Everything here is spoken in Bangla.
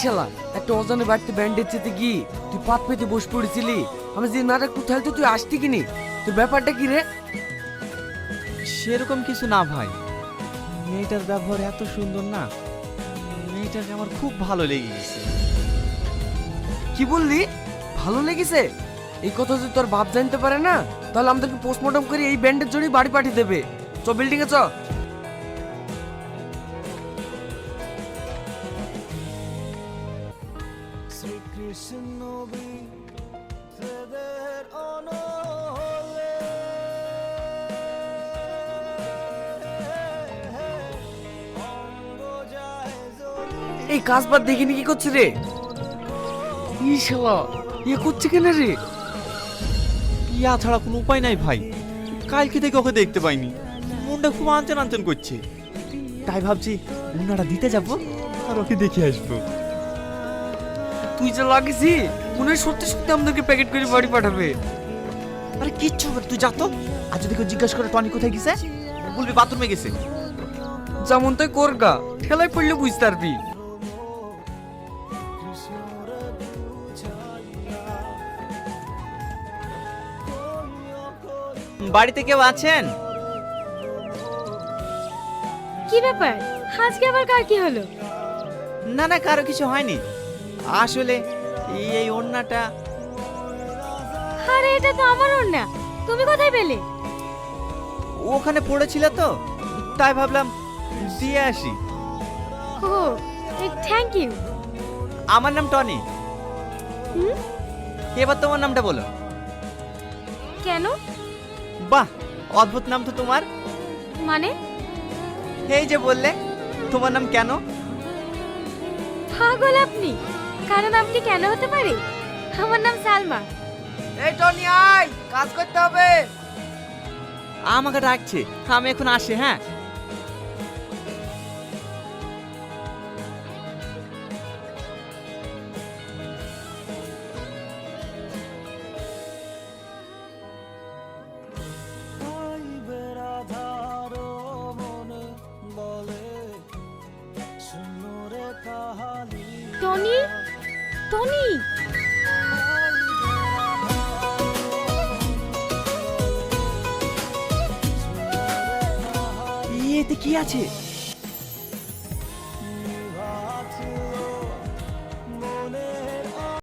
শালা একটা অজানে বাড়িতে ব্যান্ডেজ চেতে গিয়ে তুই পাত পেতে বসে পড়েছিলি। আমি যে নাটক কোথায় তো তুই আসতি কিনি, তোর ব্যাপারটা কি রে? সেরকম কিছু না ভাই, মেয়েটার ব্যবহার এত সুন্দর না, মেয়েটাকে আমার খুব ভালো লেগে গেছে। কি বললি? ভালো লেগেছে? এই কথা যদি তোর বাপ জানতে পারে না, তাহলে আমাদেরকে পোস্টমর্টম করে এই ব্যান্ডের জন্যই বাড়ি পাঠিয়ে দেবে। চ বিল্ডিং এ চ। এই কাজ বাদ দেখিনি কি করছিস রে? শালা এ করছে কেন রে? ইয়া ছাড়া কোনো উপায় নাই ভাই, কালকে থেকে ওকে দেখতে পাইনি, মনটা খুব আনচান আনচান করছে। তাই ভাবছি মুন্নাটা দিতে যাব আর ওকে দেখে আসবো। তুই যা লাগিসি মনে হয় সত্যি সত্যি আমাদেরকে প্যাকেট করে বাড়ি পাঠাবে। আরে কিচ্ছু হবে না, তুই যা তো। আর যদি কেউ জিজ্ঞাসা করে টনি কোথায় গেছে, বলবি বাথরুমে গেছে। যেমন তুই করগা, ঠেলায় পড়লে বুঝতে পারবি। বাড়িতে কেউ আছেন? কি ব্যাপার, আজকে আবার কার কি হলো? না না, কারো কিছু হয়নি। আসলে এই ওড়নাটা। আরে এটা তো আমার ওড়না, তুমি কোথায় পেলে? ওখানে পড়েছিল তো, তাই ভাবলাম দিয়ে আসি। ও থ্যাংক ইউ। আমার নাম টনি। হুম? এবার তোমার নামটা বলো। কেন? বাহ, অদ্ভুত নাম তো তোমার। মানে? এই যে বললে তোমার নাম কেন। পাগল আপনি, কারণ আপনি কেন হতে পারে? আমার নাম সালমা। এই টনি আয়, কাজ করতে হবে। আমাকে ডাকছে, আমি এখন আসি। হ্যাঁ, টনি, টনি। এতে কি আছে?